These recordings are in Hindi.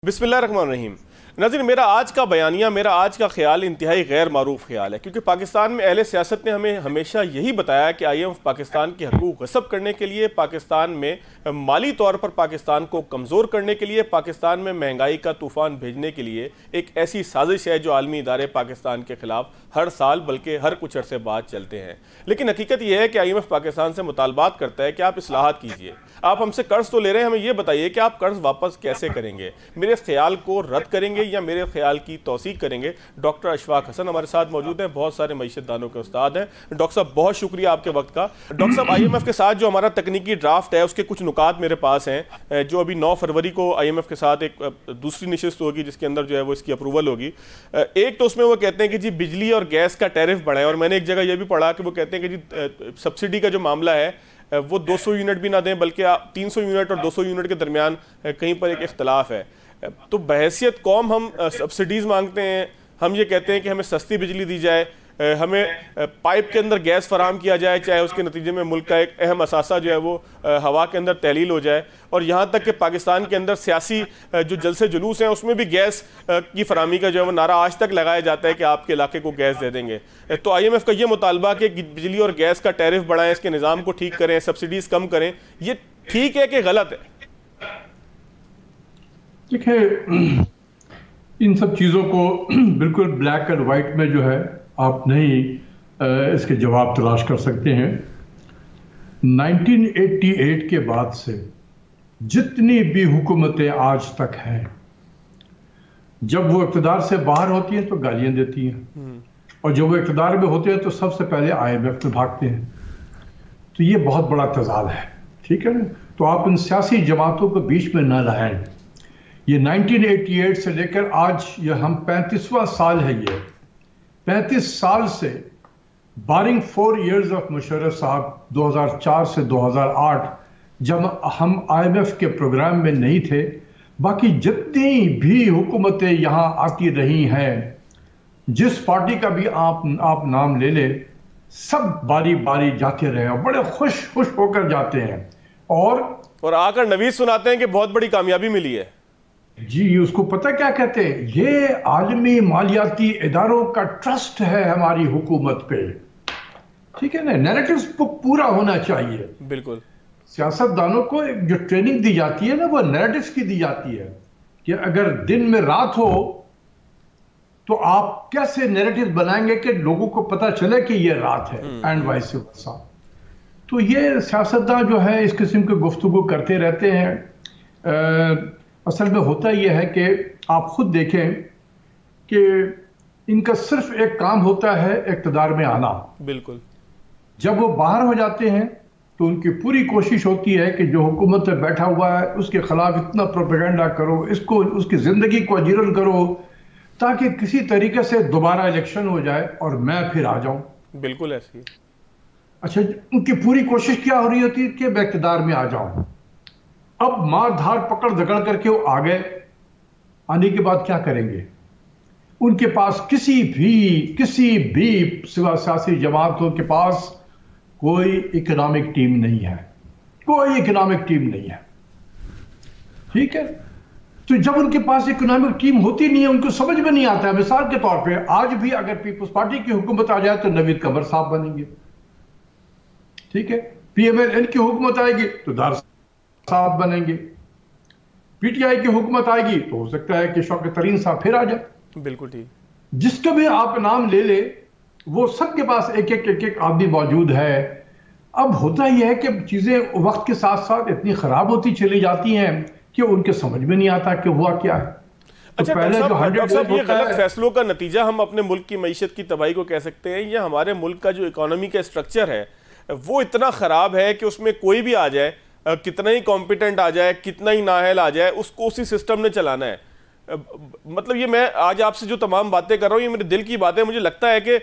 बिस्मिल्लाहिर्रहमानिर्रहीम। नाज़रीन, मेरा आज का बयानिया, मेरा आज का ख्याल इंतहाई गैर मारूफ ख्याल है, क्योंकि पाकिस्तान में अहले सियासत ने हमें हमेशा यही बताया कि IMF पाकिस्तान के हकूक़ गस्ब करने के लिए, पाकिस्तान में माली तौर पर पाकिस्तान को कमज़ोर करने के लिए, पाकिस्तान में महंगाई का तूफ़ान भेजने के लिए एक ऐसी साजिश है जो आलमी इदारे पाकिस्तान के ख़िलाफ़ हर साल बल्कि हर कुछ अरसे बाद चलते हैं। लेकिन हकीकत यह है कि IMF पाकिस्तान से मुतालबात करता है कि आप इस्लाहात कीजिए, आप हमसे कर्ज तो ले रहे हैं, हमें यह बताइए कि आप कर्ज वापस कैसे करेंगे, मेरे ख्याल को रद्द करेंगे या मेरे ख्याल की तौसीक करेंगे। डॉक्टर अशफाक हसन हमारे साथ मौजूद हैं, बहुत सारे मईशतदानों के उस्ताद हैं। डॉक्टर साहब, बहुत शुक्रिया आपके वक्त का। डॉक्टर साहब, IMF के साथ जो हमारा तकनीकी ड्राफ्ट है उसके कुछ नुकात मेरे पास हैं, जो अभी 9 फरवरी को IMF के साथ एक दूसरी नशिस्त होगी जिसके अंदर जो है वो इसकी अप्रूवल होगी। एक तो उसमें वो कहते हैं कि जी बिजली और गैस का टैरिफ बढ़ाएं, और मैंने एक जगह ये भी पढ़ा कि वो कहते हैं कि जी सब्सिडी का जो मामला है वो 200 यूनिट भी ना दें, बल्कि 300 यूनिट और 200 यूनिट के दरमियान कहीं पर एक इख्तलाफ है। तो बहैसियत कौम हम सब्सिडीज़ मांगते हैं, हम ये कहते हैं कि हमें सस्ती बिजली दी जाए, हमें पाइप के अंदर गैस फराम किया जाए, चाहे उसके नतीजे में मुल्क का एक अहम असासा जो है वो हवा के अंदर तहलील हो जाए, और यहाँ तक कि पाकिस्तान के अंदर सियासी जो जलसे जुलूस हैं उसमें भी गैस की फरामी का जो है वो नारा आज तक लगाया जाता है कि आपके इलाके को गैस दे देंगे। तो IMF का ये मुतालबा कि बिजली और गैस का टैरिफ बढ़ाएं, इसके निज़ाम को ठीक करें, सब्सिडीज़ कम करें, ये ठीक है कि गलत है? देखिए, इन सब चीज़ों को बिल्कुल ब्लैक एंड वाइट में जो है आप नहीं इसके जवाब तलाश कर सकते हैं। 1988 के बाद से जितनी भी हुकूमतें आज तक हैं, जब वो इक़्तिदार से बाहर होती हैं तो गालियां देती हैं, और जब वो इक़्तिदार में होते हैं तो सबसे पहले IMF में भागते हैं। तो ये बहुत बड़ा तज़ाद है, ठीक है ना? तो आप इन सियासी जमातों को बीच में ना लाएं। ये 1988 से लेकर आज ये हम 35वां साल है, ये 35 साल से बारिंग 4 years ऑफ मुशर्रफ साहब 2004 से 2008 जब हम IMF के प्रोग्राम में नहीं थे, बाकी जितनी भी हुकूमतें यहाँ आती रही हैं, जिस पार्टी का भी आप नाम ले ले, सब बारी बारी जाते रहे और बड़े खुश होकर जाते हैं, और आकर नवीद सुनाते हैं कि बहुत बड़ी कामयाबी मिली है। जी, उसको पता क्या कहते हैं? ये आलमी मालियाती इदारों का ट्रस्ट है हमारी हुकूमत पे, ठीक है ना? नैरेटिव्स पूरा होना चाहिए। बिल्कुल, सियासतदानों को जो ट्रेनिंग दी जाती है ना, वो नैरेटिव्स की दी जाती है कि अगर दिन में रात हो तो आप कैसे नैरेटिव बनाएंगे कि लोगों को पता चले कि ये रात है, एंड वाइस वर्सा। तो ये सियासतदान जो है इस किस्म की गुफ्तगू करते रहते हैं। असल में होता यह है कि आप खुद देखें कि इनका सिर्फ एक काम होता है इक़्तिदार में आना। बिल्कुल, जब वो बाहर हो जाते हैं तो उनकी पूरी कोशिश होती है कि जो हुकूमत में बैठा हुआ है उसके खिलाफ इतना प्रोपेगेंडा करो, इसको उसकी ज़िंदगी को अजीरन करो, ताकि किसी तरीके से दोबारा इलेक्शन हो जाए और मैं फिर आ जाऊं। बिल्कुल ऐसी। अच्छा, उनकी पूरी कोशिश क्या हो रही होती है कि मैं इक़्तिदार में आ जाऊं। अब मार धार पकड़ धकड़ करके वो आ गए, आने के बाद क्या करेंगे? उनके पास किसी भी सियासी जमातों के पास कोई इकोनॉमिक टीम नहीं है, कोई इकोनॉमिक टीम नहीं है, ठीक है? तो जब उनके पास इकोनॉमिक टीम होती नहीं है, उनको समझ में नहीं आता है। मिसाल के तौर पे आज भी अगर पीपल्स पार्टी की हुकूमत आ जाए तो नवीद कमर साहब बनेंगे, ठीक है? PMLN की हुकूमत आएगी तो दार साहब बनेंगे, PTI की हुकूमत आएगी तो हो सकता है कि शौकत तरीन साहब फिर आ जाए। बिल्कुल ठीक। जिसका भी आप नाम ले ले, वो सबके पास एक एक आदमी मौजूद है। अब होता यह है कि चीजें वक्त के साथ साथ इतनी खराब होती चली जाती हैं कि उनके समझ में नहीं आता कि हुआ क्या है। अच्छा, पहले जो 100 साहब, ये गलत फैसलों का नतीजा हम अपने मुल्क की मईशत की तबाही को कह सकते हैं, या हमारे मुल्क का जो इकोनॉमी का स्ट्रक्चर है वो इतना खराब है कि उसमें कोई भी आ जाए, कितना ही कॉम्पिटेंट आ जाए, कितना ही नाअहल आ जाए, उसको उसी सिस्टम ने चलाना है। मतलब ये मैं आज आपसे जो तमाम बातें कर रहा हूँ ये मेरे दिल की बात है। मुझे लगता है कि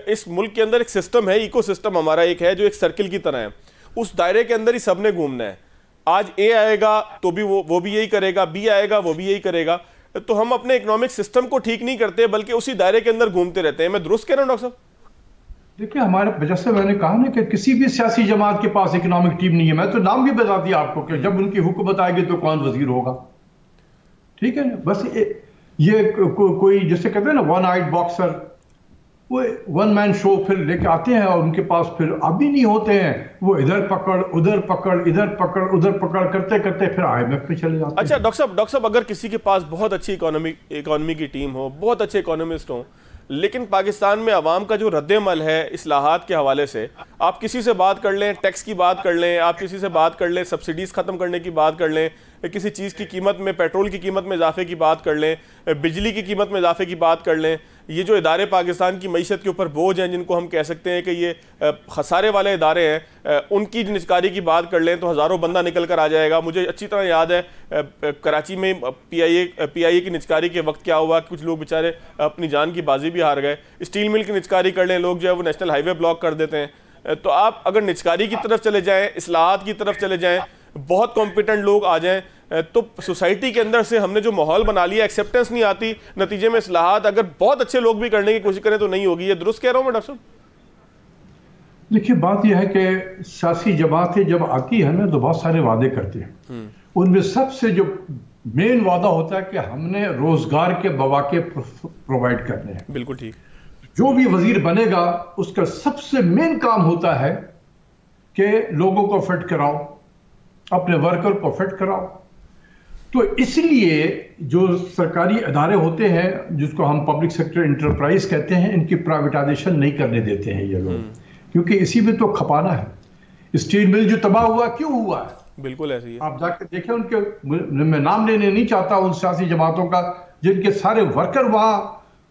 इस मुल्क के अंदर एक सिस्टम है, इकोसिस्टम हमारा एक है जो एक सर्किल की तरह है, उस दायरे के अंदर ही सबने घूमना है। आज A आएगा तो भी वो भी यही करेगा, B आएगा वो भी यही करेगा। तो हम अपने इकोनॉमिक सिस्टम को ठीक नहीं करते बल्कि उसी दायरे के अंदर घूमते रहते हैं। मैं दुरुस्त कह रहा हूँ डॉक्टर साहब? देखिए, हमारे जैसे मैंने कहा ना कि किसी भी सियासी जमात के पास इकोनॉमिक टीम नहीं है। मैं तो नाम भी बता दिया आपको कि जब उनकी हुकूमत आएगी तो कौन वजीर होगा। ठीक है ना, बस ये कोई जिसे कहते हैं ना वन आइड बॉक्सर, वो वन मैन शो फिर लेके आते हैं और उनके पास फिर अब भी नहीं होते हैं, वो इधर पकड़ उधर पकड़ इधर पकड़ उधर पकड़ करते करते फिर IMF में चले जाते हैं। अच्छा डॉक्टर साहब अगर किसी के पास बहुत अच्छी इकोनॉमी की टीम हो, बहुत अच्छे इकोनॉमिस्ट हो, लेकिन पाकिस्तान में अवाम का जो रद्द-ए-अमल है इस्लाहात के हवाले से, आप किसी से बात कर लें, टैक्स की बात कर लें, आप किसी से बात कर लें, सब्सिडीज़ ख़त्म करने की बात कर लें, किसी चीज़ की कीमत में, पेट्रोल की कीमत में इजाफे की बात कर लें, बिजली की कीमत में इजाफे की बात कर लें, ये जो इदारे पाकिस्तान की मईशत के ऊपर बोझ हैं, जिनको हम कह सकते हैं कि ये खसारे वाले इदारे हैं, उनकी निजकारी की बात कर लें तो हज़ारों बंदा निकल कर आ जाएगा। मुझे अच्छी तरह याद है कराची में PIA की निजकारी के वक्त क्या हुआ, कुछ लोग बेचारे अपनी जान की बाजी भी हार गए। स्टील मिल की निजकारी कर लें, लोग जो है वो नेशनल हाईवे ब्लॉक कर देते हैं। तो आप अगर निजकारी की तरफ चले जाएँ, इस्लाहात की तरफ चले जाएँ, बहुत कॉम्पिटेंट लोग आ जाएं, तो सोसाइटी के अंदर से हमने जो माहौल बना लिया, एक्सेप्टेंस नहीं आती, नतीजे में इस्लाहात अगर बहुत अच्छे लोग भी करने की कोशिश करें तो नहीं होगी। ये दुरुस्त कह रहा हूं मैं डॉक्टर साहब? देखिए बात यह है कि सियासी जमातें जब आती है ना तो बहुत सारे वादे करते हैं, उनमें सबसे जो मेन वादा होता है कि हमने रोजगार के मौके प्रोवाइड करने हैं। बिल्कुल ठीक। जो भी वजीर बनेगा उसका सबसे मेन काम होता है कि लोगों को फिट कराओ, अपने वर्कर को फिट कराओ। तो इसलिए जो सरकारी इदारे होते हैं, जिसको हम पब्लिक सेक्टर इंटरप्राइज कहते हैं, इनकी प्राइवेटाइजेशन नहीं करने देते हैं ये लोग, क्योंकि इसी में तो खपाना है। स्टील मिल जो तबाह हुआ क्यों हुआ है? बिल्कुल ऐसे ही है। आप जाकर देखें उनके, मैं नाम लेने नहीं चाहता उन सियासी जमातों का जिनके सारे वर्कर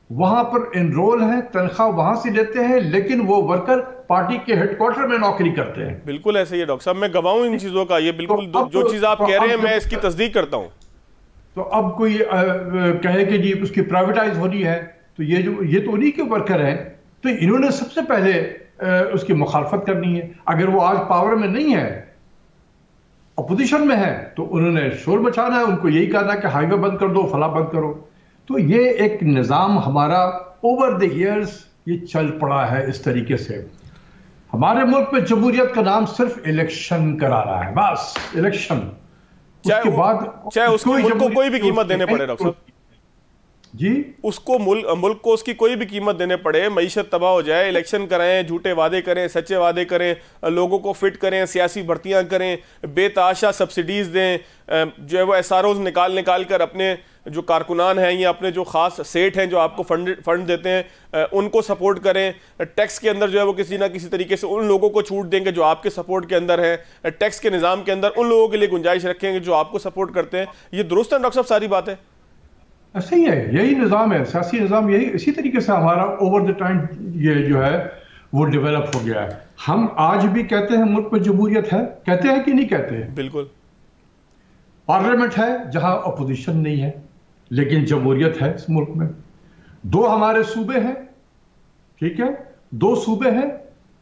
वहां पर एनरोल हैं, तनख्वाह वहां से लेते हैं, लेकिन वो वर्कर पार्टी के हेडक्वार्टर में नौकरी करते हैं। बिल्कुल ऐसे ही है डॉक्टर साहब, मैं गवाह हूं इन चीजों का। ये बिल्कुल जो चीज आप कह रहे हैं मैं इसकी तस्दीक करता हूं। तो अब कोई कहे कि जी उसकी प्राइवेटाइज होनी है, तो ये तो उन्हीं के वर्कर हैं, तो इन्होंने सबसे पहले उसकी मुखालफत करनी है। अगर वो आज पावर में नहीं है, अपोजिशन में है, तो उन्होंने शोर मचाना है, उनको यही कहना है कि हाईवे बंद कर दो, फला बंद करो। तो ये एक निज़ाम हमारा ओवर द ईयर्स ये चल पड़ा है इस तरीके से। हमारे मुल्क में जमहूरियत का नाम सिर्फ इलेक्शन करा रहा है, बस इलेक्शन। उसके बाद चाहे उसको मुल्क को कोई भी कीमत देने पड़े डॉक्टर साहब जी, उसको मुल्क को उसकी कोई भी कीमत देने पड़े, मईशत तबाह हो जाए, इलेक्शन कराएं, झूठे वादे करें, सच्चे वादे करें, लोगों को फिट करें, सियासी भर्तियां करें, बेताशा सब्सिडीज दें, जो है वो SROs निकाल कर अपने जो कारकुनान हैं या अपने जो खास सेठ हैं जो आपको फंड देते हैं उनको सपोर्ट करें। टैक्स के अंदर जो है वो किसी ना किसी तरीके से उन लोगों को छूट देंगे जो आपके सपोर्ट के अंदर है। टैक्स के निज़ाम के अंदर उन लोगों के लिए गुंजाइश रखेंगे जो आपको सपोर्ट करते हैं। ये दुरुस्त है डॉक्टर साहब सारी बातें? ऐसे ही है, यही निज़ाम है, सियासी निज़ाम यही, इसी तरीके से हमारा ओवर द टाइम ये जो है वो डेवलप हो गया है। हम आज भी कहते हैं मुल्क में जमहूरियत है, कहते हैं कि नहीं कहते हैं? बिल्कुल। पार्लियामेंट है जहां अपोजिशन नहीं है, लेकिन जमहूरियत है इस मुल्क में। 2 हमारे सूबे हैं, ठीक है, 2 सूबे हैं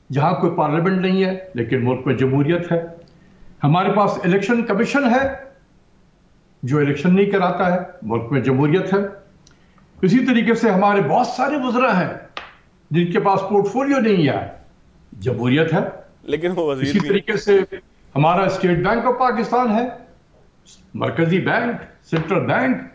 जहां कोई पार्लियामेंट नहीं है, लेकिन मुल्क में जमहूरियत है। हमारे पास इलेक्शन कमीशन है जो इलेक्शन नहीं कराता है, मुल्क में जमहूरियत है। इसी तरीके से हमारे बहुत सारे वज़रा हैं जिनके पास पोर्टफोलियो नहीं है, जमहूरियत है, लेकिन वो वजीर। इसी तरीके से हमारा स्टेट बैंक ऑफ पाकिस्तान है, मरकजी बैंक, सेंट्रल बैंक,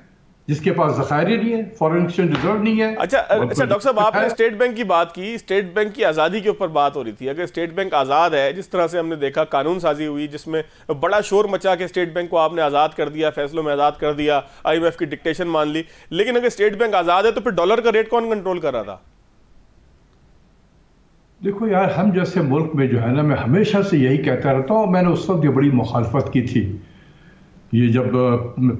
जिसके पास ज़खायरे नहीं है, फॉरेन एक्सचेंज रिजर्व नहीं है। अच्छा डॉक्टर साहब, आपने स्टेट बैंक की बात की, स्टेट बैंक की आज़ादी के ऊपर बात हो रही थी। अगर स्टेट बैंक आज़ाद है, जिस तरह से हमने देखा कानून साजी हुई जिसमें बड़ा शोर मचा के स्टेट बैंक को आपने आज़ाद कर दिया, फैसलों में आज़ाद कर दिया, IMF की डिक्टेशन मान ली, लेकिन अगर स्टेट बैंक आज़ाद है तो फिर डॉलर का रेट कौन कंट्रोल कर रहा था? देखो यार, हम जैसे मुल्क में जो है ना, मैं हमेशा से यही कहता रहता हूँ, मैंने उस वक्त ये बड़ी मुखालफत की थी, ये जब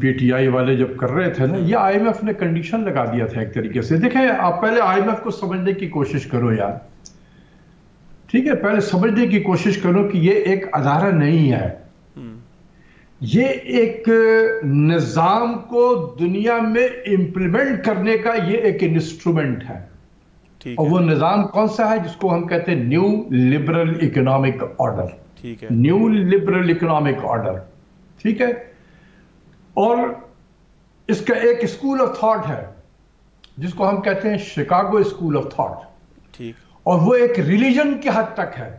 PTI वाले जब कर रहे थे ना, ये IMF ने कंडीशन लगा दिया था एक तरीके से। देखें, आप पहले IMF को समझने की कोशिश करो यार, ठीक है, पहले समझने की कोशिश करो कि ये एक अदारा नहीं है, ये एक निज़ाम को दुनिया में इम्प्लीमेंट करने का ये एक इंस्ट्रूमेंट है। और वो निज़ाम कौन सा है? जिसको हम कहते हैं न्यू लिबरल इकोनॉमिक ऑर्डर। ठीक है, न्यू लिबरल इकोनॉमिक ऑर्डर, ठीक है। और इसका एक स्कूल ऑफ थॉट है जिसको हम कहते हैं शिकागो स्कूल ऑफ थॉट, ठीक। और वो एक रिलीजन के हद तक है,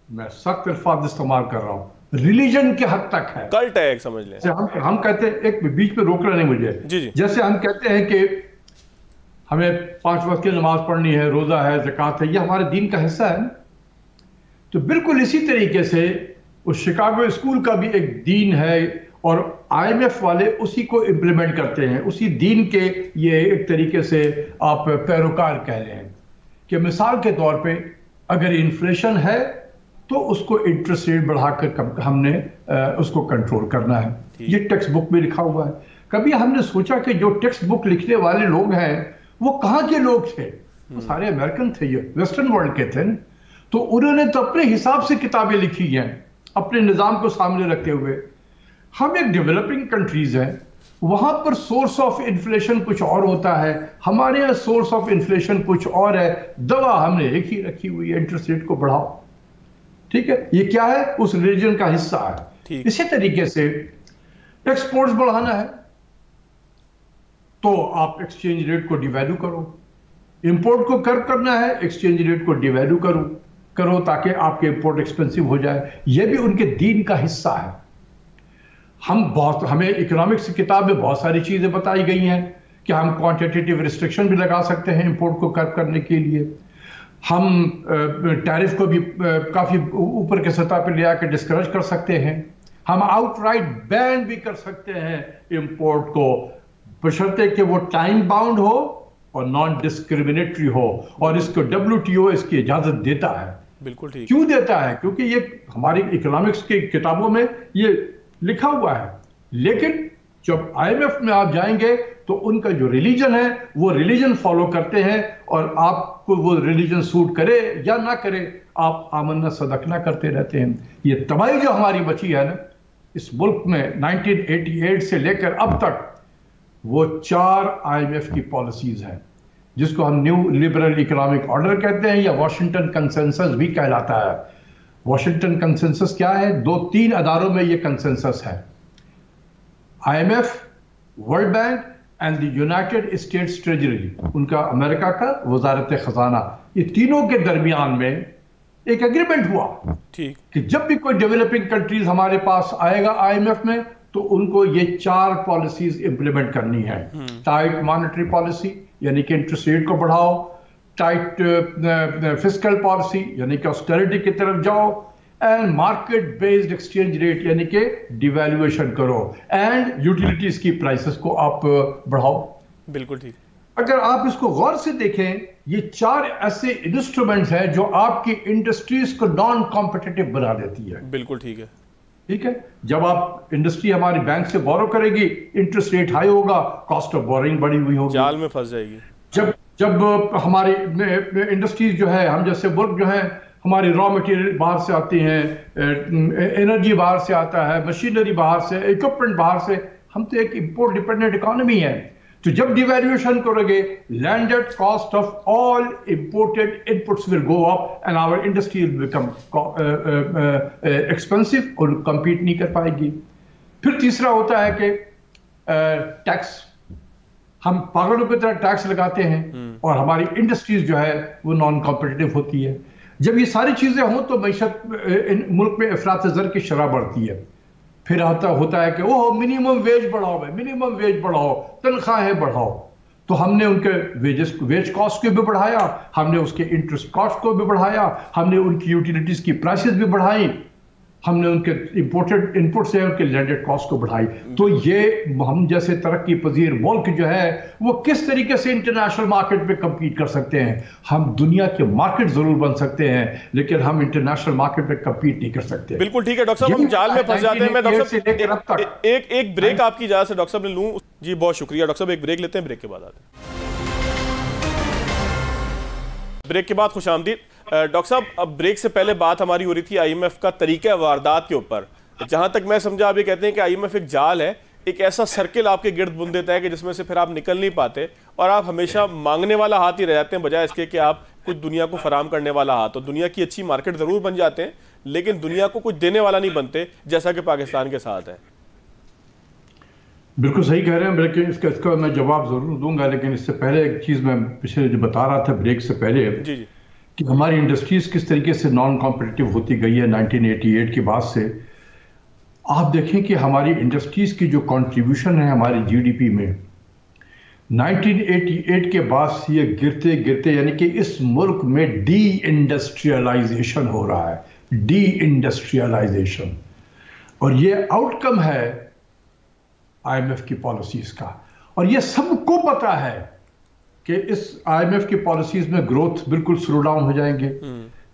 मैं सख्त अल्फाज इस्तेमाल कर रहा हूं, रिलीजन के हद तक है, कल्ट है एक, समझ लें। हम कहते हैं, एक बीच में रोक लेने मुझे, जी जी। जैसे हम कहते हैं कि हमें 5 वक्त की नमाज पढ़नी है, रोजा है, ज़कात है, ये हमारे दीन का हिस्सा है। तो बिल्कुल इसी तरीके से उस शिकागो स्कूल का भी एक दीन है और IMF वाले उसी को इम्प्लीमेंट करते हैं, उसी दीन के ये एक तरीके से आप पैरोकार कह रहे हैं कि मिसाल के तौर पे अगर इन्फ्लेशन है तो उसको इंटरेस्ट रेट बढ़ाकर हमने उसको कंट्रोल करना है। ये टेक्स्ट बुक में लिखा हुआ है। कभी हमने सोचा कि जो टेक्स्ट बुक लिखने वाले लोग हैं वो कहाँ के लोग थे? वो सारे अमेरिकन थे, ये वेस्टर्न वर्ल्ड के थे। तो उन्होंने तो अपने हिसाब से किताबें लिखी हैं अपने निज़ाम को सामने रखते हुए। हम एक डेवलपिंग कंट्रीज हैं, वहां पर सोर्स ऑफ इन्फ्लेशन कुछ और होता है, हमारे यहाँ सोर्स ऑफ इन्फ्लेशन कुछ और है। दवा हमने एक ही रखी हुई है, इंटरेस्ट रेट को बढ़ाओ, ठीक है। ये क्या है? उस रिलीजन का हिस्सा है। इसी तरीके से एक्सपोर्ट्स बढ़ाना है तो आप एक्सचेंज रेट को डिवैल्यू करो, इंपोर्ट को कर्व करना है, एक्सचेंज रेट को डिवैल्यू करो ताकि आपके इंपोर्ट एक्सपेंसिव हो जाए। यह भी उनके दीन का हिस्सा है। हमें इकोनॉमिक्स की किताब में बहुत सारी चीजें बताई गई हैं कि हम क्वांटिटेटिव रिस्ट्रिक्शन भी लगा सकते हैं इंपोर्ट को कर्व करने के लिए। हम टैरिफ को भी काफी ऊपर के सतह पर ले आकर डिस्करेज कर सकते हैं। हम आउटराइट बैन भी कर सकते हैं इंपोर्ट को, बशर्ते कि वो टाइम बाउंड हो और नॉन डिस्क्रिमिनेटरी हो, और इसको WTO इसकी इजाजत देता है। बिल्कुल ठीक। क्यों देता है? क्योंकि ये हमारी इकोनॉमिक्स की किताबों में ये लिखा हुआ है। लेकिन जब IMF में आप जाएंगे तो उनका जो रिलीजन है वो रिलीजन फॉलो करते हैं, और आपको वो रिलीजन सूट करे या ना करे आप आमन्ना सदकना करते रहते हैं। ये तबाही जो हमारी बची है ना इस मुल्क में 1988 से लेकर अब तक, वो 4 IMF की पॉलिसीज हैं जिसको हम न्यू लिबरल इकोनॉमिक ऑर्डर कहते हैं या वॉशिंगटन कंसेंसस भी कहलाता है। वॉशिंगटन कंसेंसस क्या है? 2-3 अदारों में ये कंसेंसस है, IMF, world bank and the United states treasury, उनका अमेरिका का वजारत खजाना। ये तीनों के दरमियान में एक एग्रीमेंट हुआ ठीक कि जब भी कोई डेवलपिंग कंट्रीज हमारे पास आएगा IMF में तो उनको ये 4 पॉलिसीज इंप्लीमेंट करनी है। टाइट मॉनेटरी पॉलिसी यानी कि इंटरेस्ट रेट को बढ़ाओ, टाइट फिस्कल पॉलिसी यानी कि ऑस्टेरिटी की तरफ जाओ, and market based exchange rate यानी कि डिवैल्यूएशन करो, एंड यूटिलिटीज की प्राइसेस को आप बढ़ाओ। बिल्कुल ठीक। अगर आप इसको गौर से देखें, ये 4 ऐसे इंस्ट्रूमेंट्स हैं जो आपकी इंडस्ट्रीज को नॉन कॉम्पिटिटिव बना देती है। बिल्कुल ठीक है। ठीक है, जब आप इंडस्ट्री हमारी बैंक से बोरो करेगी, इंटरेस्ट रेट हाई होगा, कॉस्ट ऑफ बोरिंग बढ़ी हुई होगी, जाल में फंस जाएगी। जब हमारी इंडस्ट्रीज जो है, हम जैसे मुल्क जो है, हमारी रॉ मटेरियल बाहर से आती हैं, एनर्जी बाहर से आता है, मशीनरी बाहर से, इक्विपमेंट बाहर से, हम तो एक इंपोर्ट डिपेंडेंट इकोनॉमी है। तो जब डिवैल्यूएशन करोगे, landed cost of all imported inputs will go up and our industry will become expensive और compete नहीं कर पाएगी। फिर तीसरा होता है कि टैक्स, हम पागलों की तरह टैक्स लगाते हैं और हमारी इंडस्ट्रीज जो है वो नॉन कॉम्पिटिटिव होती है। जब ये सारी चीजें हों तो मैशत मुल्क में अफरात ज़र की शरह बढ़ती है। फिर होता है कि ओह मिनिमम वेज बढ़ाओ, मिनिमम वेज बढ़ाओ, तनख्वाहें बढ़ाओ। तो हमने उनके वेज कॉस्ट को भी बढ़ाया, हमने उसके इंटरेस्ट कॉस्ट को भी बढ़ाया, हमने उनकी यूटिलिटीज की प्राइसेस भी बढ़ाई, हमने उनके इंपोर्टेड इनपुट से उनके लैंडेड कॉस्ट को बढ़ाई। तो ये हम जैसे तरक्की पजीर मुल्क जो है वो किस तरीके से इंटरनेशनल मार्केट में कम्पीट कर सकते हैं। हम दुनिया के मार्केट जरूर बन सकते हैं लेकिन हम इंटरनेशनल मार्केट में कम्पीट नहीं कर सकते। बिल्कुल ठीक है डॉक्टर साहब, हम जाल में फंस जाते हैं। मैं डॉक्टर साहब एक ब्रेक आपकी इजाजत से डॉक्टर साहब ने लूं जी, बहुत शुक्रिया डॉक्टर साहब। एक ब्रेक लेते हैं, ब्रेक के बाद आते हैं। ब्रेक के बाद खुशामदीद डॉक्टर साहब। अब ब्रेक से पहले बात हमारी हो रही थी IMF का तरीका वारदात के ऊपर। जहां तक मैं समझा, आप ये कहते हैं कि IMF एक जाल है, एक ऐसा सर्किल आपके गिर्द बुन देता है कि जिसमें से फिर आप निकल नहीं पाते और आप हमेशा मांगने वाला हाथ ही रह जाते हैं बजाय इसके कि आप कुछ दुनिया को फराम करने वाला हाथ। तो दुनिया की अच्छी मार्केट जरूर बन जाते हैं लेकिन दुनिया को कुछ देने वाला नहीं बनते, जैसा कि पाकिस्तान के साथ है। बिल्कुल सही कह रहे हैं, लेकिन इसका मैं जवाब जरूर दूंगा। लेकिन इससे पहले एक चीज मैं पिछले जो बता रहा था ब्रेक से पहले जी जी, कि हमारी इंडस्ट्रीज किस तरीके से नॉन कॉम्पिटिटिव होती गई है 1988 के बाद से। आप देखें कि हमारी इंडस्ट्रीज की जो कंट्रीब्यूशन है हमारी जीडीपी में 1988 के बाद से ये गिरते गिरते, यानी कि इस मुल्क में डी इंडस्ट्रियलाइजेशन हो रहा है, डी इंडस्ट्रियलाइजेशन, और ये आउटकम है आईएमएफ की पॉलिसीज का। और ये सबको पता है कि इस आईएमएफ की पॉलिसीज में ग्रोथ बिल्कुल स्लो डाउन हो जाएंगे।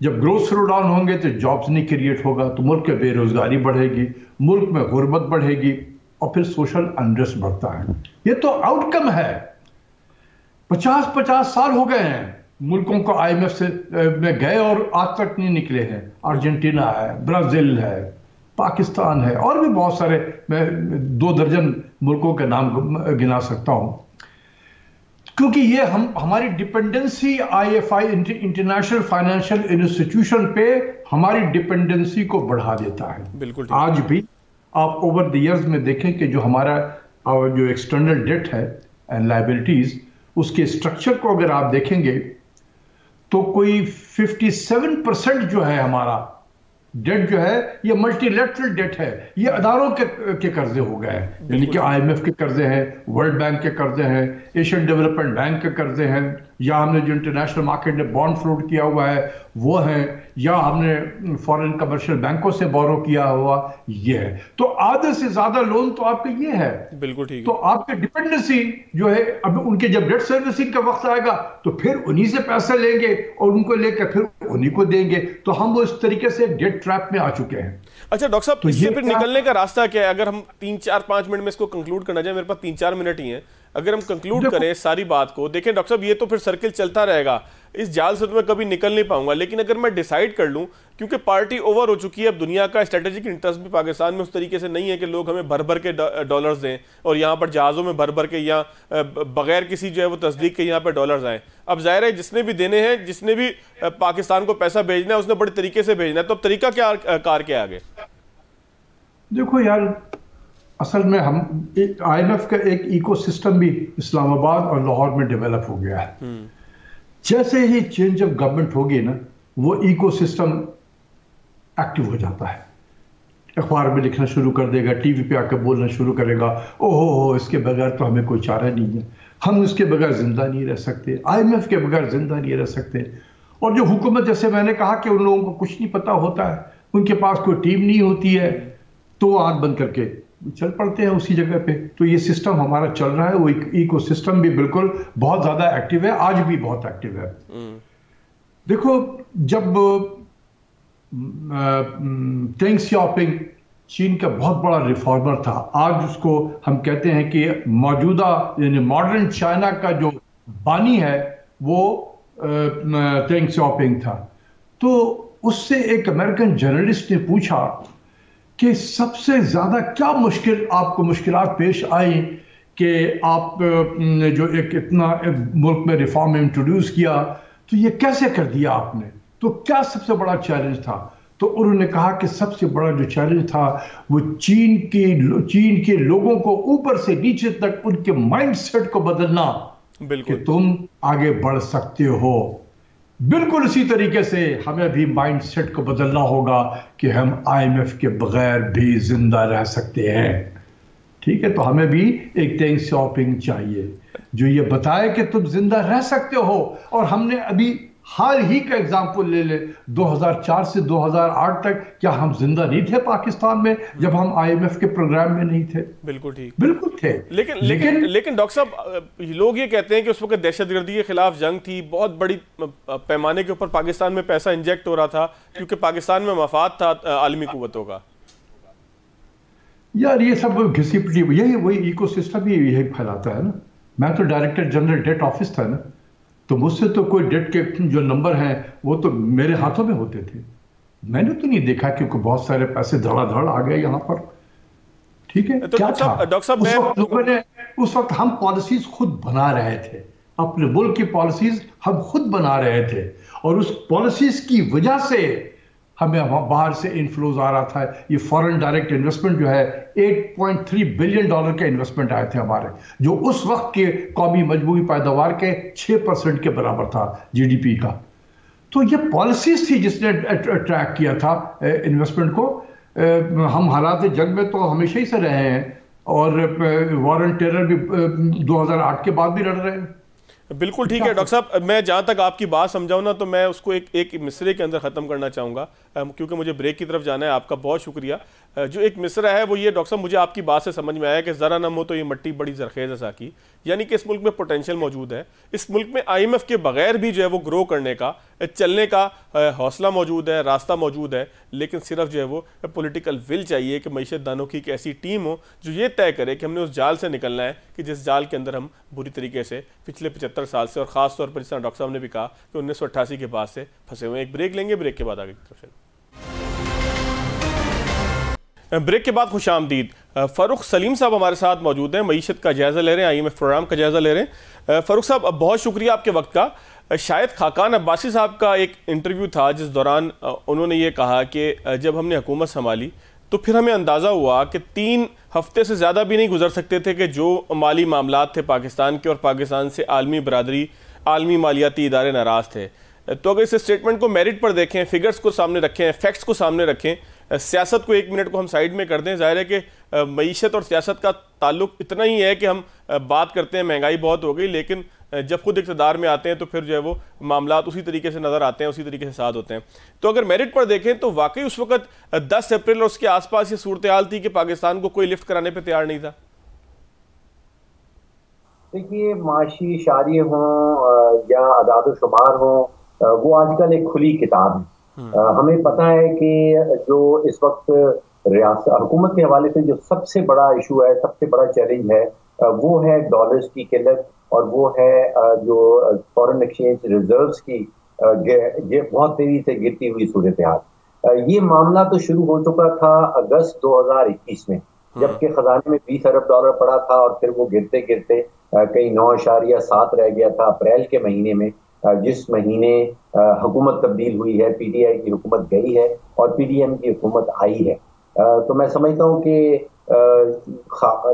जब ग्रोथ स्लो डाउन होंगे तो जॉब्स नहीं क्रिएट होगा, तो मुल्क में बेरोजगारी बढ़ेगी, मुल्क में गुर्बत बढ़ेगी और फिर सोशल अनरेस्ट बढ़ता है। ये तो आउटकम है। 50-50 साल हो गए हैं मुल्कों को आईएमएफ से में गए और आज तक नहीं निकले हैं। अर्जेंटीना है, ब्राजील है, पाकिस्तान है, और भी बहुत सारे, मैं 2 दर्जन मुल्कों के नाम गिना सकता हूं। क्योंकि ये हमारी डिपेंडेंसी आईएफआई इंटरनेशनल फाइनेंशियल इंस्टीट्यूशन पे हमारी डिपेंडेंसी को बढ़ा देता है। बिल्कुल आज भी आप ओवर द इयर्स में देखें कि जो हमारा जो एक्सटर्नल डेट है एंड लायबिलिटीज, उसके स्ट्रक्चर को अगर आप देखेंगे तो कोई 57% जो है हमारा डेट जो है ये मल्टीलेटरल डेट है, ये अदारों के कर्जे हो गए हैं, यानी कि आईएमएफ के कर्जे हैं, वर्ल्ड बैंक के कर्जे हैं, एशियन डेवलपमेंट बैंक के कर्जे हैं, या हमने जो इंटरनेशनल मार्केट में बॉन्ड फ्लोट किया हुआ है वो है, या हमने फॉरेन कमर्शियल बैंकों से बोरो किया हुआ ये है। तो आधे से ज्यादा लोन तो आपके ये है। बिल्कुल ठीक है। तो आपके डिपेंडेंसी जो है, अब उनके जब डेट सर्विसिंग का वक्त आएगा तो फिर उन्हीं से पैसे लेंगे और उनको लेकर फिर उन्हीं को देंगे। तो हम वो इस तरीके से डेट ट्रैप में आ चुके हैं। अच्छा डॉक्टर साहब, तो इससे फिर निकलने का रास्ता क्या है? अगर हम 3-4-5 मिनट में इसको कंक्लूड करना चाहें, मेरे पास 3-4 मिनट ही हैं, अगर हम कंक्लूड करें सारी बात को, देखें डॉक्टर साहब ये तो फिर सर्किल चलता रहेगा, इस जाल से तो मैं कभी निकल नहीं पाऊंगा। लेकिन अगर मैं डिसाइड कर लूं, क्योंकि पार्टी ओवर हो चुकी है, अब दुनिया का स्ट्रेटेजिक इंटरेस्ट भी पाकिस्तान में उस तरीके से नहीं है कि लोग हमें भर भर के डॉलर्स दें और यहाँ पर जहाज़ों में भर भर के या बगैर किसी जो है वो तस्दीक के यहाँ पर डॉलर्स आए। अब जाहिर है जिसने भी देने हैं, जिसने भी पाकिस्तान को पैसा भेजना है, उसने बड़े तरीके से भेजना है। तो अब तरीका क्या कार के आगे? देखो यार, असल में हम आईएमएफ का एक इकोसिस्टम भी इस्लामाबाद और लाहौर में डेवलप हो गया है। जैसे ही चेंज ऑफ गवर्नमेंट होगी ना, वो इकोसिस्टम एक्टिव हो जाता है। अखबार में लिखना शुरू कर देगा, टीवी पे आकर बोलना शुरू करेगा, ओहो इसके बगैर तो हमें कोई चारा नहीं है, हम इसके बगैर जिंदा नहीं रह सकते, आईएमएफ के बगैर जिंदा नहीं रह सकते। और जो हुकूमत, जैसे मैंने कहा कि उन लोगों को कुछ नहीं पता होता है, उनके पास कोई टीम नहीं होती है, तो वो आंख बंद करके चल पड़ते हैं उसी जगह पे। तो ये सिस्टम हमारा चल रहा है, वो इकोसिस्टम भी बिल्कुल बहुत ज्यादा एक्टिव है, आज भी बहुत एक्टिव है। देखो, जब डेंग सियाओपिंग चीन का बहुत बड़ा रिफॉर्मर था, आज उसको हम कहते हैं कि मौजूदा यानी मॉडर्न चाइना का जो बानी है वो डेंग सियाओपिंग था। तो उससे एक अमेरिकन जर्नलिस्ट ने पूछा कि सबसे ज्यादा क्या आपको मुश्किलात पेश आई कि आप ने जो एक इतना मुल्क में रिफॉर्म इंट्रोड्यूस किया, तो ये कैसे कर दिया आपने, तो क्या सबसे बड़ा चैलेंज था? तो उन्होंने कहा कि सबसे बड़ा जो चैलेंज था वो चीन के लोगों को ऊपर से नीचे तक उनके माइंडसेट को बदलना, कि तुम आगे बढ़ सकते हो। बिल्कुल इसी तरीके से हमें भी माइंडसेट को बदलना होगा कि हम आईएमएफ के बगैर भी जिंदा रह सकते हैं। ठीक है, तो हमें भी एक डेंग सियाओपिंग चाहिए जो ये बताए कि तुम जिंदा रह सकते हो। और हमने अभी हाल ही का एग्जाम्पल ले ले, 2004 से 2008 तक क्या हम जिंदा नहीं थे पाकिस्तान में जब हम आईएमएफ के प्रोग्राम में नहीं थे? बिल्कुल ठीक, बिल्कुल थे। लेकिन डॉक्टर साहब, लोग ये कहते हैं कि उस वक्त दहशतगर्दी के खिलाफ जंग थी, बहुत बड़ी पैमाने के ऊपर पाकिस्तान में पैसा इंजेक्ट हो रहा था क्योंकि पाकिस्तान में मफाद था आलमी कुव्वतों का। यार ये सब घिसी पिटी यही वही इकोसिस्टम ही यही फैलाता है ना। मैं तो डायरेक्टर जनरल डेट ऑफिस था ना, तो मुझसे तो कोई डेट के जो नंबर हैं वो तो मेरे हाथों में होते थे। मैंने तो नहीं देखा क्योंकि बहुत सारे पैसे धड़ाधड़ आ गए यहाँ पर। ठीक है, तो क्या था डॉक्टर साहब, उस वक्त हम पॉलिसीज खुद बना रहे थे, अपने मुल्क की पॉलिसीज हम खुद बना रहे थे, और उस पॉलिसीज की वजह से हमें बाहर से इनफ्लोज आ रहा था। ये फॉरेन डायरेक्ट इन्वेस्टमेंट जो है 8.3 बिलियन डॉलर के इन्वेस्टमेंट आए थे हमारे, जो उस वक्त के कौमी मजबूरी पैदावार के 6% के बराबर था जीडीपी का। तो ये पॉलिसीज थी जिसने अट्रैक्ट किया था इन्वेस्टमेंट को। हम हालात जंग में तो हमेशा ही से रहे हैं, और वॉर एंड टेरर भी 2008 के बाद भी लड़ रहे हैं। बिल्कुल ठीक है डॉक्टर साहब, मैं जहाँ तक आपकी बात समझाऊँ ना, तो मैं उसको एक मिसरे के अंदर ख़त्म करना चाहूँगा, क्योंकि मुझे ब्रेक की तरफ जाना है। आपका बहुत शुक्रिया। जो एक मिसरा है वो ये डॉक्टर साहब, मुझे आपकी बात से समझ में आया कि ज़रा नम हो तो ये मट्टी बड़ी जरखेज़ है साकी, यानी कि इस मुल्क में पोटेंशियल मौजूद है। इस मुल्क में IMF के बगैर भी जो है वो ग्रो करने का, चलने का हौसला मौजूद है, रास्ता मौजूद है, लेकिन सिर्फ जो है वो पॉलिटिकल विल चाहिए कि मईशत दानों की एक ऐसी टीम हो जो ये तय करे कि हमने उस जाल से निकलना है कि जिस जाल के अंदर हम बुरी तरीके से पिछले 75 साल से, और ख़ास तौर पर जिस तरह डॉक्टर साहब ने भी कहा कि 1988 के बाद से फंसे हुए हैं। एक ब्रेक लेंगे, ब्रेक के बाद आगे की तरफ चलें। ब्रेक के बाद खुश आमदीद। फ़ारूक सलीम साहब हमारे साथ मौजूद हैं, मईशत का जायज़ा ले रहे हैं, IMF प्रोग्राम का जायज़ा ले रहे हैं। फ़ारूक साहब, बहुत शुक्रिया आपके वक्त का। शायद खाकान अब्बासी साहब का एक इंटरव्यू था जिस दौरान उन्होंने ये कहा कि जब हमने हुकूमत संभाली तो फिर हमें अंदाज़ा हुआ कि 3 हफ्ते से ज़्यादा भी नहीं गुजर सकते थे कि जो माली मामलात थे पाकिस्तान के, और पाकिस्तान से आलमी बरादरी, आलमी मालियाती इदारे नाराज़ थे। तो अगर इस स्टेटमेंट को मेरिट पर देखें, फिगर्स को सामने रखें, फैक्ट्स को सामने रखें, सियासत को 1 मिनट को हम साइड में कर दें, ज़ाहिर है कि मईशत और सियासत का ताल्लुक इतना ही है कि हम बात करते हैं महंगाई बहुत हो गई, लेकिन जब खुद इक़्तिदार में आते हैं तो फिर जो है वो मामलात उसी तरीके से नज़र आते हैं, उसी तरीके से साथ होते हैं। तो अगर मेरिट पर देखें तो वाकई उस वक्त 10 अप्रैल और उसके आसपास ये सूरत हाल थी कि पाकिस्तान को कोई लिफ्ट कराने पर तैयार नहीं था। देखिए, माशी इशारे हों या अदाद शुमार हों, वो आजकल एक खुली किताब है। हमें पता है कि जो इस वक्त रियासत हुकूमत के हवाले से जो सबसे बड़ा इशू है, सबसे बड़ा चैलेंज है, वो है डॉलर्स की किल्लत, और वो है जो फॉरेन एक्सचेंज रिजर्व्स की बहुत तेजी से गिरती हुई सूरत हाल। ये मामला तो शुरू हो चुका था अगस्त 2021 में, जबकि खजाने में $20 अरब पड़ा था, और फिर वो गिरते गिरते कहीं 9.7 रह गया था अप्रैल के महीने में, जिस महीने हुकूमत तब्दील हुई है, PTI की हुकूमत गई है और PDM की हुकूमत आई है। तो मैं समझता हूँ कि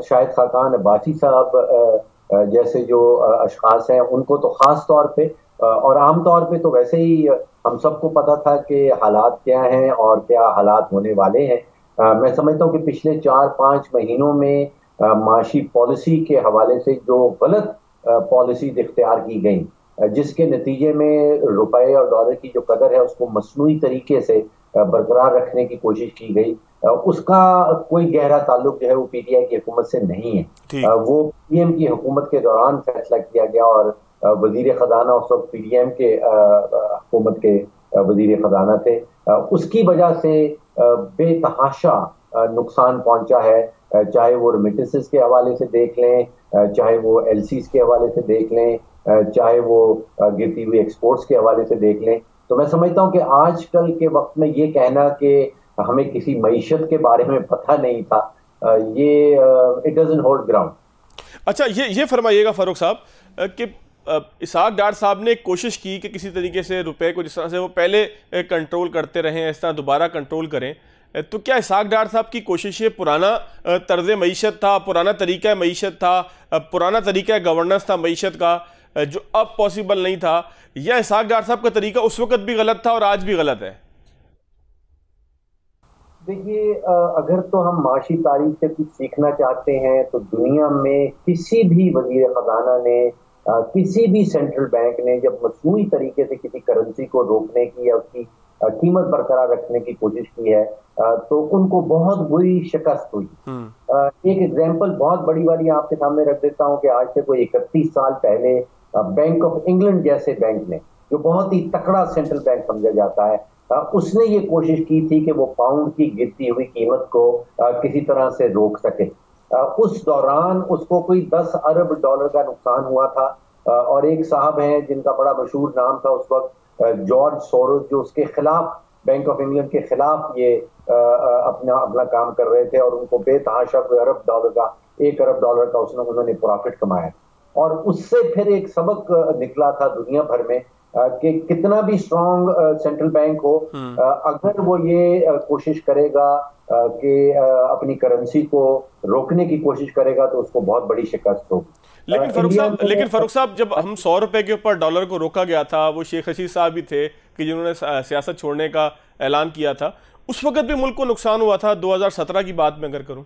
शायद खाकान अब्बासी साहब जैसे जो अशखास हैं, उनको तो ख़ास तौर पे और आम तौर पे तो वैसे ही हम सबको पता था कि हालात क्या हैं और क्या हालात होने वाले हैं। मैं समझता हूँ कि पिछले 4-5 महीनों में माशी पॉलिसी के हवाले से जो गलत पॉलिसीज इख्तियार की गई, जिसके नतीजे में रुपए और डॉलर की जो कदर है उसको मसनूई तरीके से बरकरार रखने की कोशिश की गई, उसका कोई गहरा ताल्लुक जो है वो PTI की हुकूमत से नहीं है। वो PM की हुकूमत के दौरान फैसला किया गया, और वजीर खजाना उस वक्त PDM के हुकूमत के वजीर खजाना थे। उसकी वजह से बेतहाशा नुकसान पहुंचा है, चाहे वो रेमिटेंसेस के हवाले से देख लें, चाहे वो LCs के हवाले से देख लें, चाहे वो गिरती हुई एक्सपोर्ट्स के हवाले से देख लें। तो मैं समझता हूँ कि आजकल के वक्त में ये कहना कि हमें किसी मईशत के बारे में पता नहीं था, ये इट डजंट होल्ड ग्राउंड। अच्छा, ये फरमाइएगा फ़ारूक साहब कि इसहाक डार साहब ने कोशिश की कि किसी तरीके से रुपए को जिस तरह से वो पहले कंट्रोल करते रहे इस तरह दोबारा कंट्रोल करें, तो क्या इसहाक डार साहब की कोशिश ये पुराना तर्ज मईशत था, पुराना तरीका मईशत था, पुराना तरीका गवर्नेंस था मईशत का, जो अब पॉसिबल नहीं था, या इसहाक डार साहब का तरीका उस वक्त भी गलत था और आज भी गलत है? देखिए, अगर तो हम माशी तारीख से कुछ सीखना चाहते हैं तो दुनिया में किसी भी वजीर खजाना ने, किसी भी सेंट्रल बैंक ने जब मसनूई तरीके से किसी करेंसी को रोकने की या उसकी कीमत बरकरार रखने की कोशिश की है, तो उनको बहुत बुरी शिकस्त हुई। एक एग्जांपल बहुत बड़ी वाली आपके सामने रख देता हूं कि आज से कोई 31 साल पहले बैंक ऑफ इंग्लैंड जैसे बैंक ने, जो बहुत ही तकड़ा सेंट्रल बैंक समझा जाता है, उसने ये कोशिश की थी कि वो पाउंड की गिरती हुई कीमत को किसी तरह से रोक सके। उस दौरान उसको कोई $10 अरब का नुकसान हुआ था, और एक साहब हैं जिनका बड़ा मशहूर नाम था उस वक्त, जॉर्ज सोरोस, जो उसके खिलाफ, बैंक ऑफ इंग्लैंड के खिलाफ ये अपना काम कर रहे थे, और उनको बेतहाशा कोई $1 अरब का उन्होंने प्रॉफिट कमाया। और उससे फिर एक सबक निकला था दुनिया भर में कि कितना भी स्ट्रॉन्ग सेंट्रल बैंक हो, अगर वो ये कोशिश करेगा कि अपनी करेंसी को रोकने की कोशिश करेगा तो उसको बहुत बड़ी शिकस्त होगी। लेकिन फारूक साहब, जब हम 100 रुपए के ऊपर डॉलर को रोका गया था, वो शेख रशीद साहब भी थे कि जिन्होंने सियासत छोड़ने का ऐलान किया था, उस वक्त भी मुल्क को नुकसान हुआ था। 2017 की बात मैं अगर करूं,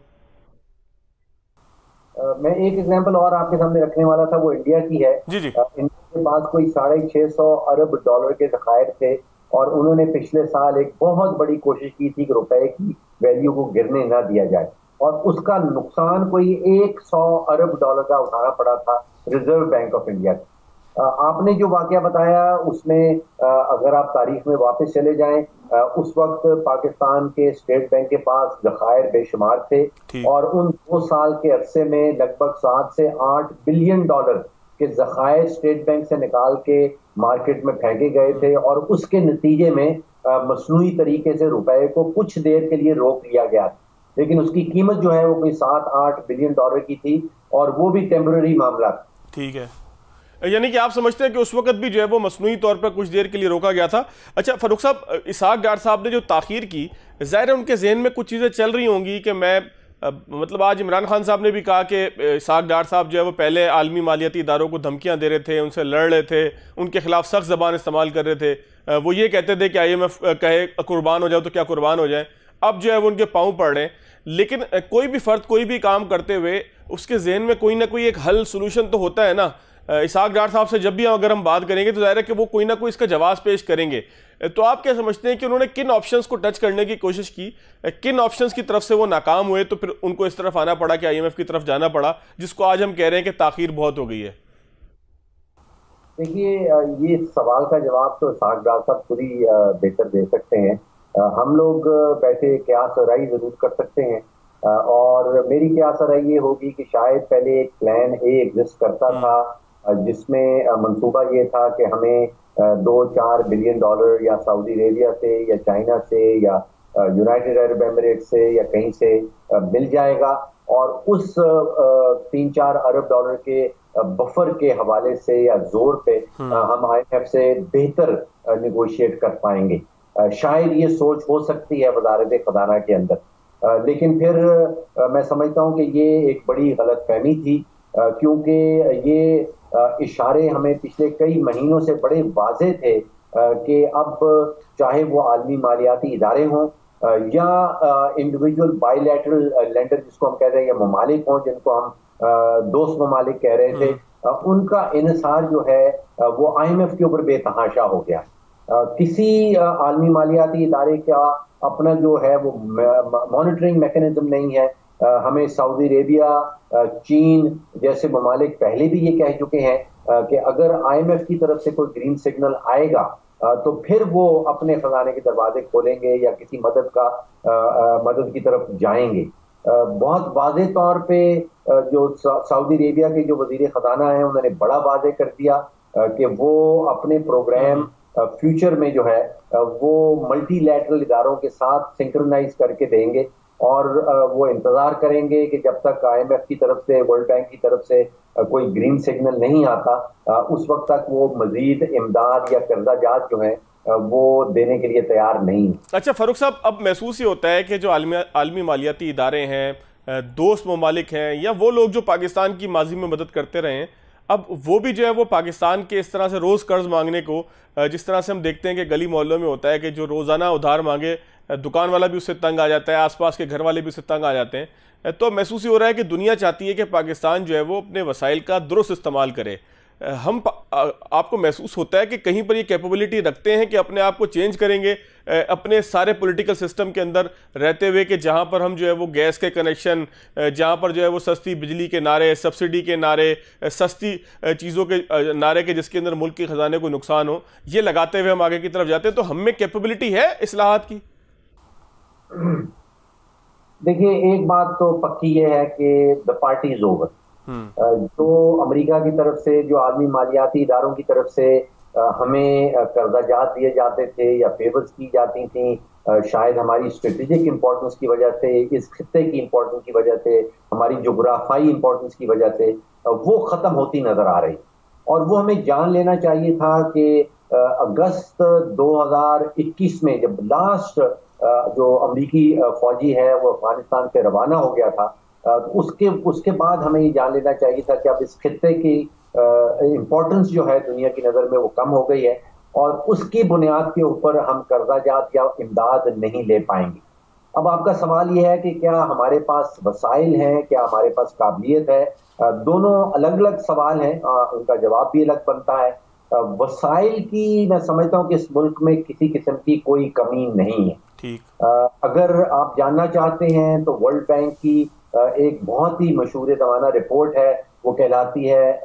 मैं एक एग्जांपल और आपके सामने रखने वाला था, वो इंडिया की है। जी जी। इंडिया के पास कोई $650 अरब के ज़खायर थे और उन्होंने पिछले साल एक बहुत बड़ी कोशिश की थी कि रुपए की वैल्यू को गिरने ना दिया जाए, और उसका नुकसान कोई $100 अरब का उठाना पड़ा था रिजर्व बैंक ऑफ इंडिया को। आपने जो वाकया बताया उसमें अगर आप तारीख में वापस चले जाएं, उस वक्त पाकिस्तान के स्टेट बैंक के पास ज़खायर बेशुमार थे और उन 2 साल के अरसे में लगभग 7 से 8 बिलियन डॉलर के ज़खायर स्टेट बैंक से निकाल के मार्केट में फेंके गए थे, और उसके नतीजे में मसनूई तरीके से रुपए को कुछ देर के लिए रोक लिया गया, लेकिन उसकी कीमत जो है वो कोई 7-8 बिलियन डॉलर की थी, और वो भी टेम्पररी मामला। ठीक है, यानी कि आप समझते हैं कि उस वक्त भी जो है वो मसनूई तौर पर कुछ देर के लिए रोका गया था। अच्छा फारूक साहब, इसहाक डार साहब ने जो ताख़ीर की, ज़ाहिर है उनके जहन में कुछ चीज़ें चल रही होंगी कि मैं मतलब आज इमरान खान साहब ने भी कहा कि इसहाक डार साहब जो है वो पहले आलमी मालियाती इदारों को धमकियां दे रहे थे, उनसे लड़ रहे थे, उनके खिलाफ सख्त ज़बान इस्तेमाल कर रहे थे। वो ये कहते थे कि IMF कहे कुर्बान हो जाओ तो क्या कुर्बान हो जाए। अब जो है वो उनके पाँव पड़ रहे हैं, लेकिन कोई भी फ़र्द कोई भी काम करते हुए उसके जहन में कोई ना कोई एक हल सोल्यूशन तो होता है ना। इसहाक डार साहब से जब भी अगर हम बात करेंगे तो ज़ाहिर है कि वो कोई ना कोई इसका जवाब पेश करेंगे। तो आप क्या समझते हैं कि उन्होंने किन ऑप्शंस को टच करने की कोशिश की, किन ऑप्शंस की तरफ से वो नाकाम हुए, तो फिर उनको इस तरफ आना पड़ा कि IMF की तरफ जाना पड़ा, जिसको आज हम कह रहे हैं कि ताख़ीर बहुत हो गई है? देखिए, ये सवाल का जवाब तो इसहाक डार साहब खुद ही बेहतर दे सकते हैं। हम लोग वैसे क़यास राई ज़रूर कर सकते हैं, और मेरी क़यास राई ये होगी कि शायद पहले एक प्लान ए एग्जिस्ट करता था, जिसमें मंसूबा ये था कि हमें 2-4 बिलियन डॉलर या सऊदी अरेबिया से या चाइना से या यूनाइटेड अरब एमिरेट से या कहीं से मिल जाएगा, और उस 3-4 अरब डॉलर के बफर के हवाले से या जोर पे हम IMF से बेहतर निगोशिएट कर पाएंगे। शायद ये सोच हो सकती है वजारत खजाना के अंदर, लेकिन फिर मैं समझता हूँ कि ये एक बड़ी गलतफहमी थी, क्योंकि ये इशारे हमें पिछले कई महीनों से बड़े वाज़ेह थे कि अब चाहे वो आलमी मालियाती इदारे हों या इंडिविजुअल बायलैटरल लेंडर जिसको हम कहते हैं, या ममालिक हों जिनको हम दोस्त ममालिक कह रहे थे, उनका इन्हिसार जो है वो IMF के ऊपर बेतहाशा हो गया। किसी आलमी मालियाती इदारे का अपना जो है वो मॉनिटरिंग मैकेनिज्म नहीं है। हमें सऊदी अरेबिया, चीन जैसे ममालिक पहले भी ये कह चुके हैं कि अगर IMF की तरफ से कोई ग्रीन सिग्नल आएगा तो फिर वो अपने खजाने के दरवाजे खोलेंगे या किसी मदद की तरफ जाएंगे। बहुत वाज़ेह तौर पे जो सऊदी अरेबिया के जो वजीर खजाना है उन्होंने बड़ा वाज़ेह कर दिया कि वो अपने प्रोग्राम फ्यूचर में जो है वो मल्टीलैटरल इदारों के साथ सिंक्रोनाइज करके देंगे, और वो इंतजार करेंगे कि जब तक IMF की तरफ से, वर्ल्ड बैंक की तरफ से कोई ग्रीन सिग्नल नहीं आता, उस वक्त तक वो मजीद इमदाद या कर्जा जात जो है वो देने के लिए तैयार नहीं। अच्छा फारूक साहब, अब महसूस ये होता है कि जो आलमी मालियाती इदारे हैं, दोस्त ममालिक हैं, या वो लोग जो पाकिस्तान की माजी में मदद करते रहे हैं, अब वो भी जो है वो पाकिस्तान के इस तरह से रोज़ कर्ज मांगने को, जिस तरह से हम देखते हैं कि गली मोहल्लों में होता है कि जो रोज़ाना उधार मांगे, दुकान वाला भी उससे तंग आ जाता है, आसपास के घर वाले भी उससे तंग आ जाते हैं। तो महसूस हो रहा है कि दुनिया चाहती है कि पाकिस्तान जो है वो अपने वसाइल का दुरुस्त इस्तेमाल करे। आपको महसूस होता है कि कहीं पर ये कैपेबिलिटी रखते हैं कि अपने आप को चेंज करेंगे अपने सारे पॉलिटिकल सिस्टम के अंदर रहते हुए, कि जहां पर हम जो है वो गैस के कनेक्शन, जहां पर जो है वो सस्ती बिजली के नारे, सब्सिडी के नारे, सस्ती चीज़ों के नारे के जिसके अंदर मुल्क के खजाने को नुकसान हो, ये लगाते हुए हम आगे की तरफ जाते हैं। तो हम में कैपेबिलिटी है इस्लाहात की? देखिए, एक बात तो पक्की ये है कि द पार्टी इज ओवर। जो अमेरिका की तरफ से, जो आलमी मालियाती इदारों की तरफ से हमें कर्जाजात दिए जाते थे या फेवर्स की जाती थी, शायद हमारी स्ट्रेटेजिक इंपॉर्टेंस की वजह से, इस खित्ते की इंपॉर्टेंस की वजह से, हमारी जोग्राफाई इंपॉर्टेंस की वजह से वो ख़त्म होती नज़र आ रही, और वो हमें जान लेना चाहिए था कि अगस्त 2021 में जब लास्ट जो अमरीकी फौजी है वो अफगानिस्तान से रवाना हो गया था, उसके बाद हमें ये जान लेना चाहिए था कि अब इस खित्ते की इम्पोर्टेंस जो है दुनिया की नज़र में वो कम हो गई है, और उसकी बुनियाद के ऊपर हम कर्जाजात या इमदाद नहीं ले पाएंगे। अब आपका सवाल यह है कि क्या हमारे पास वसाइल हैं, क्या हमारे पास काबिलियत है? दोनों अलग अलग सवाल हैं, उनका जवाब भी अलग बनता है। वसाइल की मैं समझता हूँ कि इस मुल्क में किसी किस्म की कोई कमी नहीं है। ठीक। अगर आप जानना चाहते हैं तो वर्ल्ड बैंक की एक बहुत ही मशहूर ज़माना रिपोर्ट है, वो कहलाती है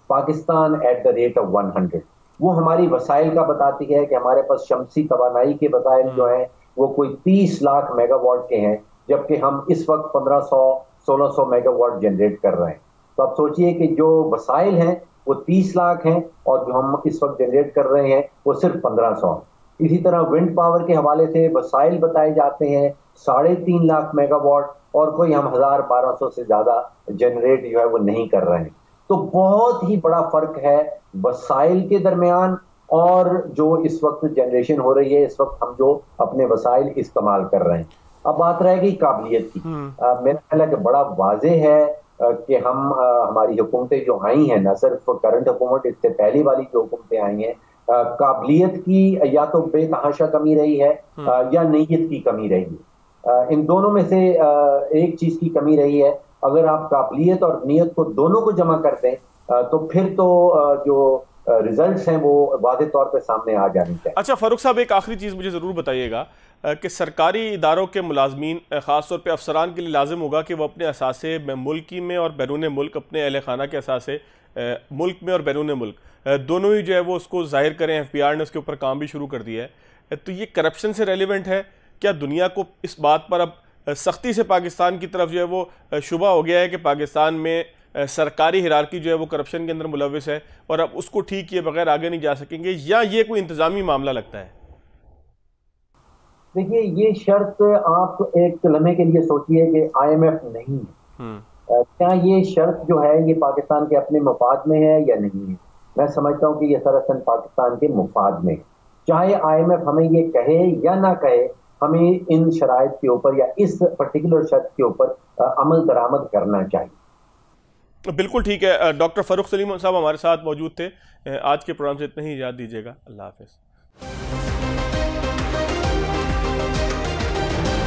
Pakistan at the rate of 100। वो हमारी वसाइल का बताती है कि हमारे पास शमसी तवानाई के वसाइल जो हैं वो कोई 30 लाख मेगावाट के हैं, जबकि हम इस वक्त 1500-1600 मेगावाट जनरेट कर रहे हैं। तो आप सोचिए कि जो वसाइल हैं वो 30 लाख हैं और जो हम इस वक्त जनरेट कर रहे हैं वो सिर्फ 1500 है। इसी तरह विंड पावर के हवाले से वसाइल बताए जाते हैं 3.5 लाख मेगावाट और कोई हम 1000-1200 से ज्यादा जनरेट जो है वो नहीं कर रहे हैं। तो बहुत ही बड़ा फर्क है वसाइल के दरमियान और जो इस वक्त जनरेशन हो रही है, इस वक्त हम जो अपने वसाइल इस्तेमाल कर रहे हैं। अब बात रहेगी काबिलियत की। मेरा ख्याल है कि बड़ा वाज़ेह है कि हम हमारी हुकूमतें जो आई हैं, न सिर्फ करंट हुकूमत, इससे पहली वाली जो हुकूमतें आई हैं, काबिलियत की या तो बेतहाशा कमी रही है या नीयत की कमी रही है। इन दोनों में से एक चीज की कमी रही है। अगर आप काबिलियत और नीयत को दोनों को जमा कर दें तो फिर तो जो रिजल्ट्स हैं वो वाज़ेह तौर पे सामने आ जाने चाहिए। अच्छा फारूक साहब, एक आखिरी चीज़ मुझे ज़रूर बताइएगा कि सरकारी इदारों के मुलाजमीन ख़ास तौर पे अफसरान के लिए लाजिम होगा कि वो अपने असासे मुल्की में और बैरून मुल्क, अपने अहल खाना के असासे मुल्क में और बैरून मुल्क दोनों ही जो है वो उसको जाहिर करें। FBI ने उसके ऊपर काम भी शुरू कर दिया है। तो ये करप्शन से रेलिवेंट है क्या? दुनिया को इस बात पर अब सख्ती से पाकिस्तान की तरफ जो है वो शुबा हो गया है कि पाकिस्तान में सरकारी हिरारकी जो है वो करप्शन के अंदर मुलविस है और अब उसको ठीक किए बगैर आगे नहीं जा सकेंगे, या ये कोई इंतजामी मामला लगता है? देखिए, ये शर्त आप एक लम्हे के लिए सोचिए कि IMF नहीं है। क्या ये शर्त जो है ये पाकिस्तान के अपने मफाद में है या नहीं है? मैं समझता हूँ कि ये सरासर पाकिस्तान के मफाद में है। चाहे IMF हमें ये कहे या ना कहे, हमें इन शराइत के ऊपर या इस पर्टिकुलर शर्त के ऊपर अमल दरामद करना चाहिए। बिल्कुल ठीक है। डॉक्टर फ़ारूक सलीम साहब हमारे साथ मौजूद थे। आज के प्रोग्राम से इतना ही, याद दीजिएगा। अल्लाह हाफ़िज़।